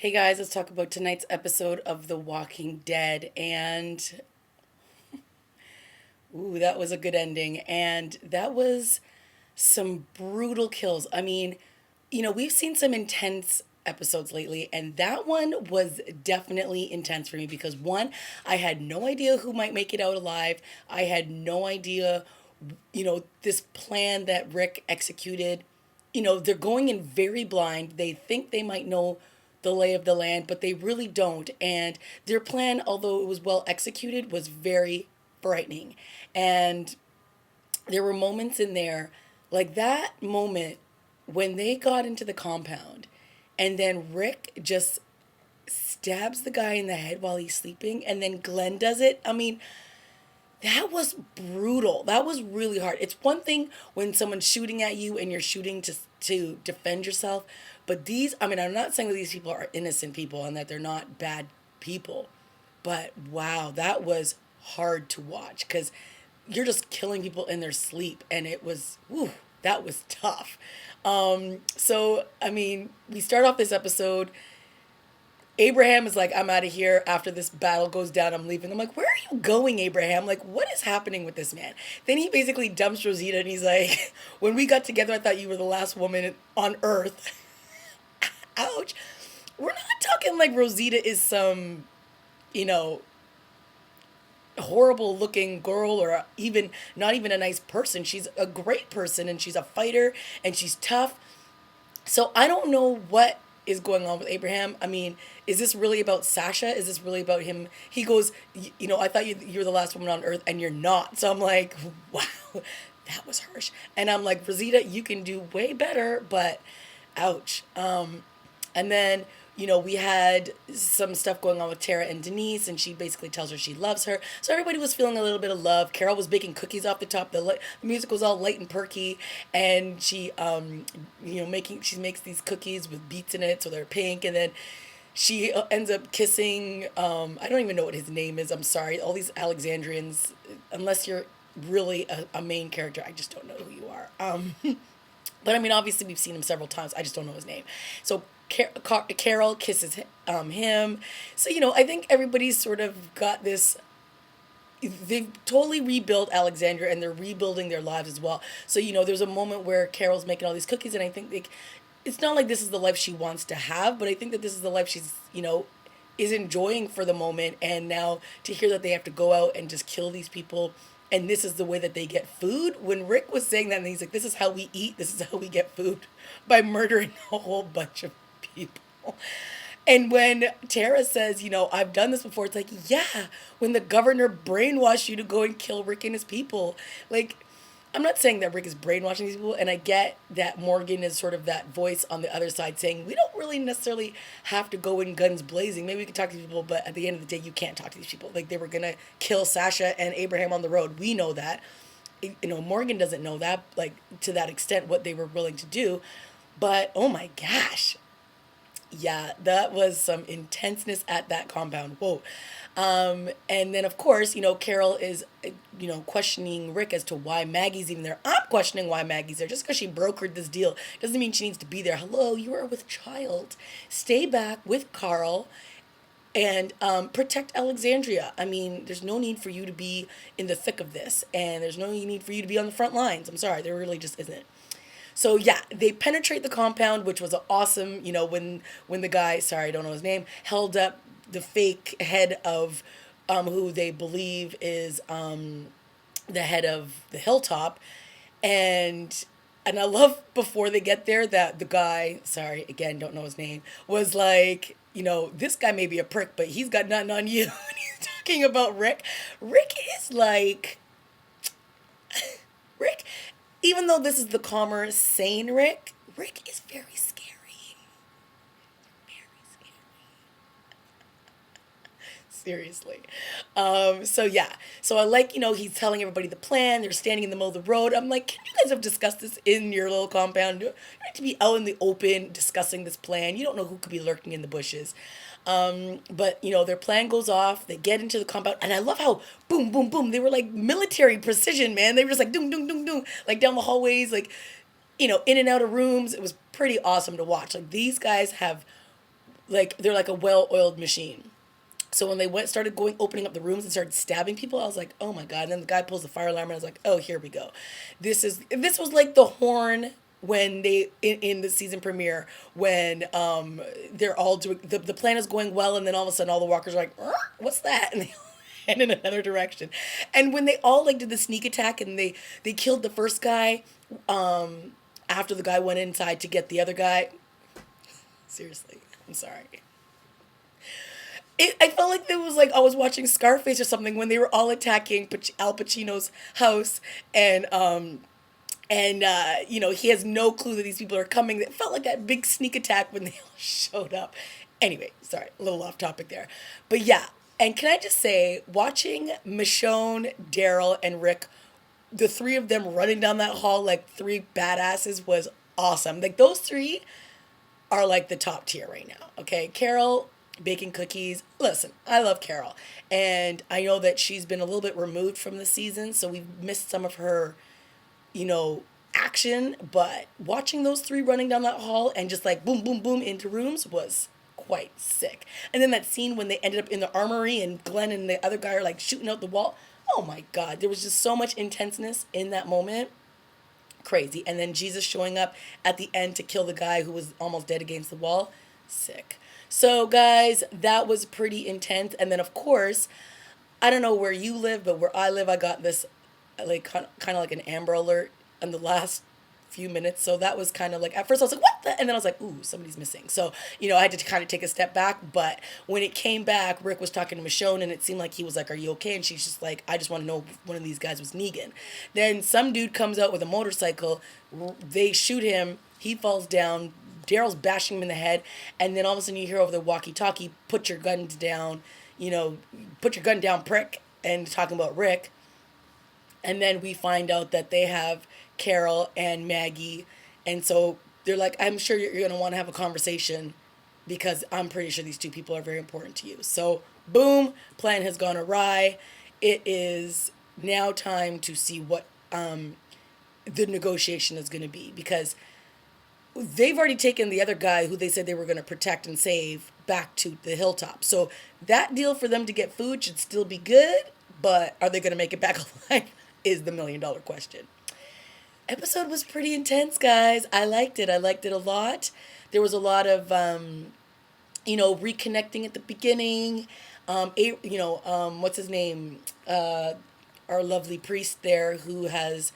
Hey guys, let's talk about tonight's episode of The Walking Dead. And, ooh, that was a good ending. And that was some brutal kills. I mean, we've seen some intense episodes lately, and that one was definitely intense for me because one, I had no idea who might make it out alive. I had no idea, this plan that Rick executed. They're going in very blind. They think they might know the lay of the land, but they really don't. And their plan, although it was well executed, was very frightening. And there were moments in there, like that moment when they got into the compound, and then Rick just stabs the guy in the head while he's sleeping, and then Glenn does it. I mean, that was brutal. That was really hard. It's one thing when someone's shooting at you and you're shooting to defend yourself, but I'm not saying that these people are innocent people and that they're not bad people, but wow, that was hard to watch because you're just killing people in their sleep, and it was, whew, that was tough. So I mean, we start off this episode. Abraham is like, I'm out of here. After this battle goes down, I'm leaving. I'm like, where are you going, Abraham? Like, what is happening with this man? Then he basically dumps Rosita and he's like, when we got together, I thought you were the last woman on earth. Ouch. We're not talking like Rosita is some, you know, horrible looking girl or even not even a nice person. She's a great person and she's a fighter and she's tough. So I don't know what is going on with Abraham. I mean, is this really about Sasha? Is this really about him? He goes, I thought you were the last woman on earth and you're not. So I'm like, wow, that was harsh. And I'm like, Rosita, you can do way better, but ouch. And then, we had some stuff going on with Tara and Denise, and she basically tells her she loves her. So everybody was feeling a little bit of love. Carol was baking cookies off the top. The music was all light and perky, and she, she makes these cookies with beets in it, so they're pink, and then she ends up kissing. I don't even know what his name is. I'm sorry. All these Alexandrians, unless you're really a main character, I just don't know who you are. But I mean, obviously, we've seen him several times. I just don't know his name. So Carol kisses him. So, I think everybody's sort of got this. They've totally rebuilt Alexandria and they're rebuilding their lives as well. So, there's a moment where Carol's making all these cookies, and I think it's not like this is the life she wants to have, but I think that this is the life she's, is enjoying for the moment. And now to hear that they have to go out and just kill these people and this is the way that they get food. When Rick was saying that, and he's like, this is how we eat, this is how we get food, by murdering a whole bunch of people. And when Tara says, I've done this before, it's like, yeah, when the governor brainwashed you to go and kill Rick and his people. Like, I'm not saying that Rick is brainwashing these people, and I get that Morgan is sort of that voice on the other side saying, we don't really necessarily have to go in guns blazing. Maybe we can talk to these people, but at the end of the day, you can't talk to these people. Like, they were going to kill Sasha and Abraham on the road. We know that. Morgan doesn't know that, like, to that extent, what they were willing to do. But, oh my gosh. Yeah, that was some intenseness at that compound. Whoa. And then, of course, Carol is, questioning Rick as to why Maggie's even there. I'm questioning why Maggie's there. Just because she brokered this deal doesn't mean she needs to be there. Hello, you are with child. Stay back with Carl and protect Alexandria. I mean, there's no need for you to be in the thick of this, and there's no need for you to be on the front lines. I'm sorry, there really just isn't. So yeah, they penetrate the compound, which was awesome. When the guy, sorry, I don't know his name, held up the fake head of who they believe is the head of the hilltop, and I love before they get there that the guy, sorry again, don't know his name, was like, this guy may be a prick, but he's got nothing on you. And he's talking about Rick. Rick is like Rick, even though this is the calmer, sane Rick, Rick is very scary. Very scary. Seriously. So yeah. So I like, he's telling everybody the plan. They're standing in the middle of the road. I'm like, can you guys have discussed this in your little compound? You need to be out in the open discussing this plan. You don't know who could be lurking in the bushes. But their plan goes off. They get into the compound, and I love how boom, boom, boom. They were like military precision, man. They were just like doom, doom, doom, doom, like down the hallways, like in and out of rooms. It was pretty awesome to watch. Like these guys have like they're like a well-oiled machine. So when they started going, opening up the rooms and started stabbing people, I was like, oh my god! And then the guy pulls the fire alarm, and I was like, oh, here we go. This was like the horn when they in the season premiere when they're all doing the plan is going well, and then all of a sudden all the walkers are like, what's that? And they and in another direction. And when they all like did the sneak attack and they killed the first guy, after the guy went inside to get the other guy. Seriously, I'm sorry. I felt like it was like I was watching Scarface or something when they were all attacking Al Pacino's house, and he has no clue that these people are coming. It felt like that big sneak attack when they all showed up. Anyway, sorry, a little off topic there, but yeah. And can I just say, watching Michonne, Daryl, and Rick, the three of them running down that hall like three badasses was awesome. Like those three are like the top tier right now. Okay, Carol baking cookies. Listen, I love Carol, and I know that she's been a little bit removed from the season, so we've missed some of her, action. But watching those three running down that hall and just like boom, boom, boom into rooms was quite sick. And then that scene when they ended up in the armory and Glenn and the other guy are like shooting out the wall. Oh my God, there was just so much intenseness in that moment. Crazy. And then Jesus showing up at the end to kill the guy who was almost dead against the wall. Sick. So guys, that was pretty intense. And then of course, I don't know where you live, but where I live, I got this like kind of like an Amber Alert in the last few minutes. So that was kind of like, at first I was like, what the? And then I was like, ooh, somebody's missing. So, I had to kind of take a step back. But when it came back, Rick was talking to Michonne, and it seemed like he was like, are you okay? And she's just like, I just want to know if one of these guys was Negan. Then some dude comes out with a motorcycle. They shoot him. He falls down. Daryl's bashing him in the head. And then all of a sudden you hear over the walkie-talkie, put your guns down, put your gun down, prick, and talking about Rick. And then we find out that they have Carol and Maggie. And so they're like, I'm sure you're going to want to have a conversation because I'm pretty sure these two people are very important to you. So, boom, plan has gone awry. It is now time to see what the negotiation is going to be, because they've already taken the other guy who they said they were going to protect and save back to the hilltop. So that deal for them to get food should still be good, but are they going to make it back alive is the $1,000,000 question. Episode was pretty intense, guys. I liked it. I liked it a lot. There was a lot of, reconnecting at the beginning. What's his name? Our lovely priest there who has,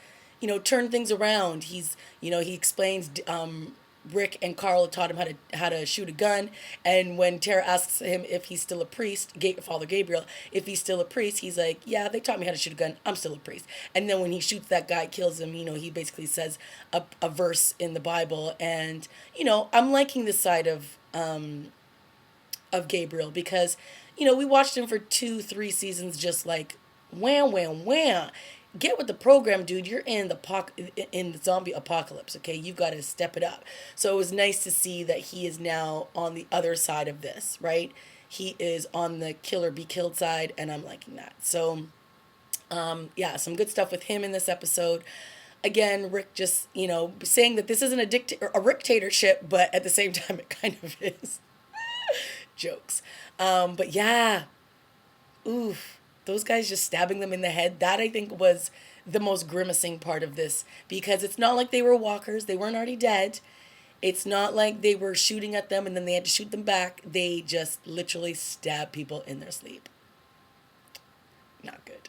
turned things around. He explains, Rick and Carl taught him how to shoot a gun. And when Tara asks him if he's still a priest, Father Gabriel, if he's still a priest, he's like, yeah, they taught me how to shoot a gun. I'm still a priest. And then when he shoots that guy, kills him, he basically says a verse in the Bible. And, I'm liking this side of Gabriel because, we watched him for 2-3 seasons just like wham, wham, wham. Get with the program, dude. You're in the zombie apocalypse, okay? You've got to step it up. So it was nice to see that he is now on the other side of this, right? He is on the kill or be killed side, and I'm liking that. So, some good stuff with him in this episode. Again, Rick just, saying that this isn't a dictatorship, but at the same time, it kind of is. Jokes. But yeah, oof. Those guys just stabbing them in the head, that I think was the most grimacing part of this, because it's not like they were walkers. They weren't already dead. It's not like they were shooting at them and then they had to shoot them back. They just literally stab people in their sleep. Not good.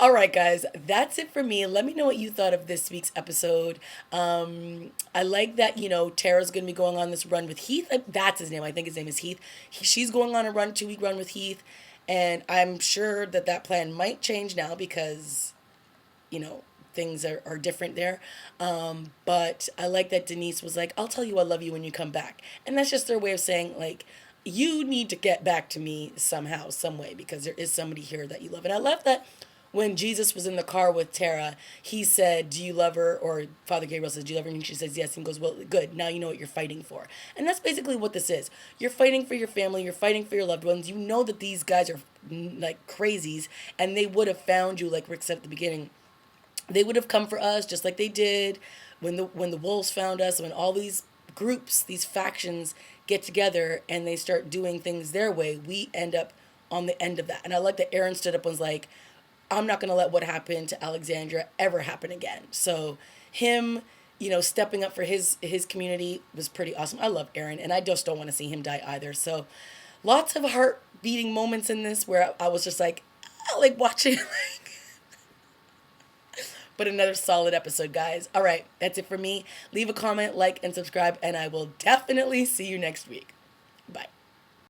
All right, guys, that's it for me. Let me know what you thought of this week's episode. I like that, Tara's going to be going on this run with Heath. That's his name. I think his name is Heath. She's going on a 2-week run with Heath. And I'm sure that plan might change now because, things are different there. But I like that Denise was like, I'll tell you I love you when you come back. And that's just their way of saying, like, you need to get back to me somehow, some way, because there is somebody here that you love. And I love that when Jesus was in the car with Tara, he said, do you love her? Or Father Gabriel says, do you love her? And she says, yes. And goes, well, good. Now you know what you're fighting for. And that's basically what this is. You're fighting for your family. You're fighting for your loved ones. You know that these guys are like crazies, and they would have found you, like Rick said at the beginning. They would have come for us just like they did when the wolves found us, when all these groups, these factions get together and they start doing things their way, we end up on the end of that. And I like that Aaron stood up and was like, I'm not going to let what happened to Alexandra ever happen again. So him, stepping up for his community was pretty awesome. I love Aaron, and I just don't want to see him die either. So lots of heart beating moments in this where I was just like, I like watching. But another solid episode, guys. All right, that's it for me. Leave a comment, like, and subscribe, and I will definitely see you next week.